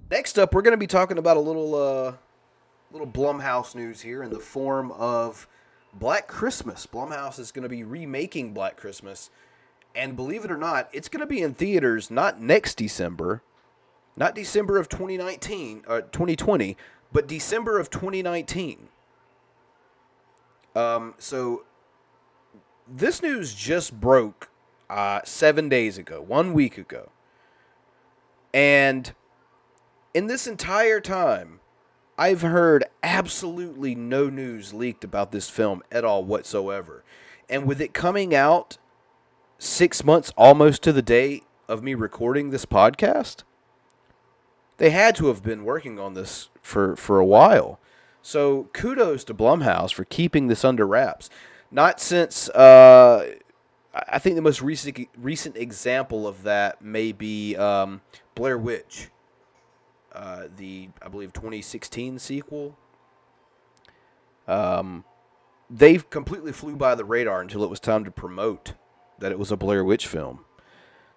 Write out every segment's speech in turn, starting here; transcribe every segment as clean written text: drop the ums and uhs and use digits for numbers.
Next up, we're going to be talking about a little Blumhouse news here in the form of Black Christmas. Blumhouse is going to be remaking Black Christmas, and believe it or not, it's going to be in theaters not next December, not December of 2020, but December of 2019. So this news just broke 7 days ago, 1 week ago, and in this entire time, I've heard absolutely no news leaked about this film at all whatsoever. And with it coming out 6 months almost to the day of me recording this podcast, they had to have been working on this for a while. So kudos to Blumhouse for keeping this under wraps. Not since I think the most recent example of that may be Blair Witch. I believe 2016 sequel. They completely flew by the radar until it was time to promote that it was a Blair Witch film.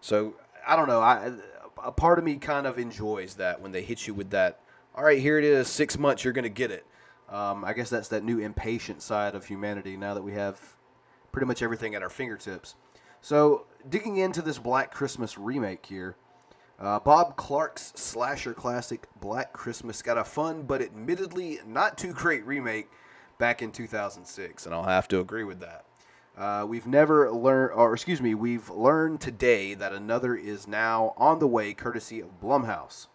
So I don't know. A part of me kind of enjoys that when they hit you with that. All right, here it is. 6 months, you're going to get it. I guess that's that new impatient side of humanity now that we have pretty much everything at our fingertips. So digging into this Black Christmas remake here. Bob Clark's slasher classic Black Christmas got a fun but admittedly not too great remake back in 2006, and I'll have to agree with that. We've learned today that another is now on the way, courtesy of Blumhouse.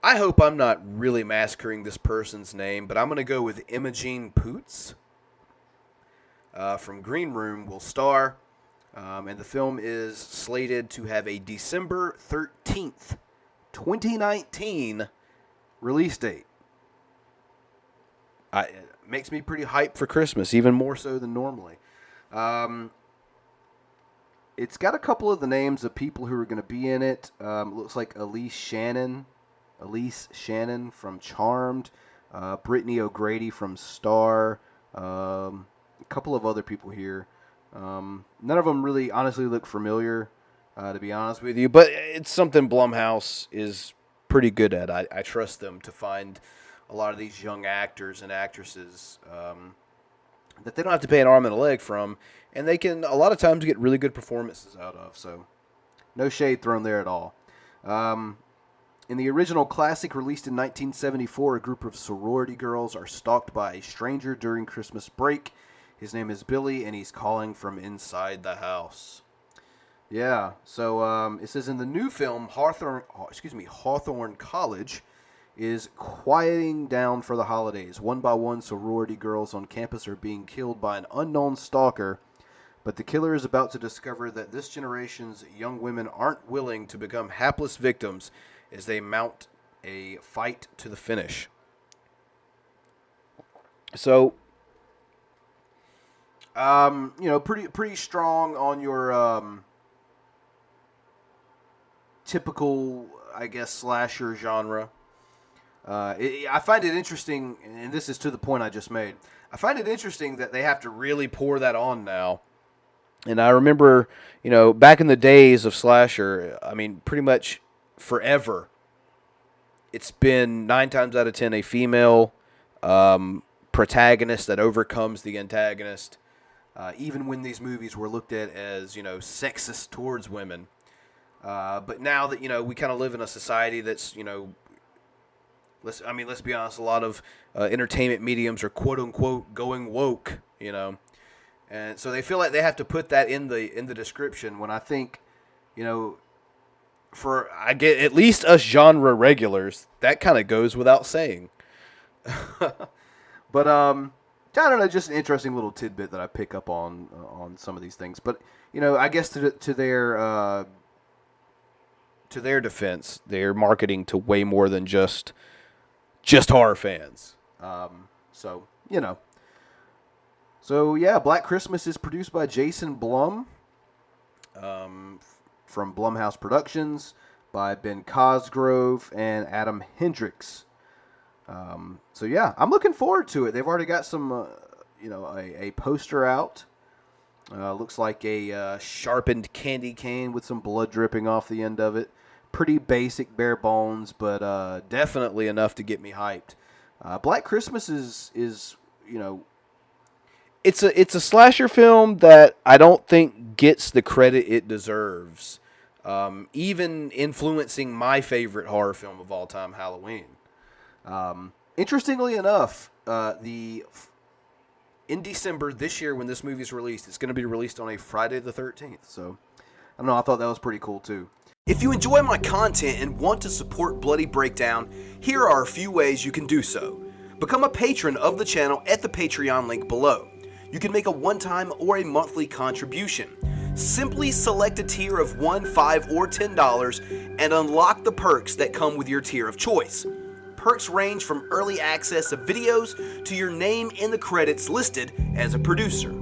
I hope I'm not really massacring this person's name, but I'm going to go with Imogen Poots from Green Room will star. And the film is slated to have a December 13th, 2019 release date. It makes me pretty hyped for Christmas, even more so than normally. It's got a couple of the names of people who are going to be in it. Looks like Elise Shannon from Charmed, Brittany O'Grady from Star, a couple of other people here. None of them really honestly look familiar, to be honest with you, but it's something Blumhouse is pretty good at. I trust them to find a lot of these young actors and actresses that they don't have to pay an arm and a leg from, and they can a lot of times get really good performances out of, so no shade thrown there at all. In the original classic released in 1974, a group of sorority girls are stalked by a stranger during Christmas break. His name is Billy, and he's calling from inside the house. Yeah, so it says in the new film, Hawthorne College is quieting down for the holidays. One by one, sorority girls on campus are being killed by an unknown stalker, but the killer is about to discover that this generation's young women aren't willing to become hapless victims as they mount a fight to the finish. So... pretty strong on your typical, I guess, slasher genre. I find it interesting, and this is to the point I just made. I find it interesting that they have to really pour that on now. And I remember, back in the days of slasher, I mean, pretty much forever, it's been 9 times out of 10 a female protagonist that overcomes the antagonist. Even when these movies were looked at as, sexist towards women. But now that, we kind of live in a society that's, let's be honest, a lot of entertainment mediums are quote unquote going woke, and so they feel like they have to put that in the description when I think, for I get at least us genre regulars, that kind of goes without saying. But, I don't know, just an interesting little tidbit that I pick up on some of these things. But I guess to their defense, they're marketing to way more than just horror fans. So yeah, Black Christmas is produced by Jason Blum, from Blumhouse Productions, by Ben Cosgrove and Adam Hendricks. So yeah, I'm looking forward to it. They've already got some, a poster out. Looks like a sharpened candy cane with some blood dripping off the end of it. Pretty basic, bare bones, but definitely enough to get me hyped. Black Christmas is it's a slasher film that I don't think gets the credit it deserves. Even influencing my favorite horror film of all time, Halloween. Interestingly enough, in December this year when this movie is released, it's going to be released on a Friday the 13th. So, I don't know, I thought that was pretty cool too. If you enjoy my content and want to support Bloody Breakdown, here are a few ways you can do so. Become a patron of the channel at the Patreon link below. You can make a one-time or a monthly contribution. Simply select a tier of $1, $5, or $10 and unlock the perks that come with your tier of choice. Perks range from early access of videos to your name in the credits listed as a producer.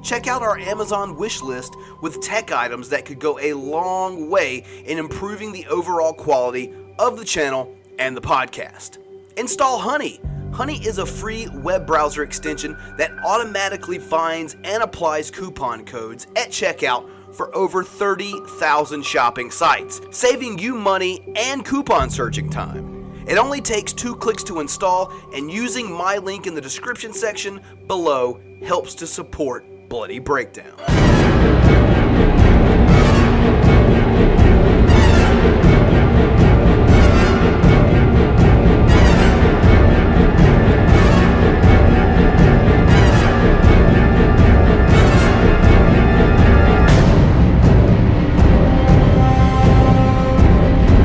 Check out our Amazon wish list with tech items that could go a long way in improving the overall quality of the channel and the podcast. Install Honey. Honey is a free web browser extension that automatically finds and applies coupon codes at checkout for over 30,000 shopping sites, saving you money and coupon searching time. It only takes 2 clicks to install, and using my link in the description section below helps to support Bloody Breakdown.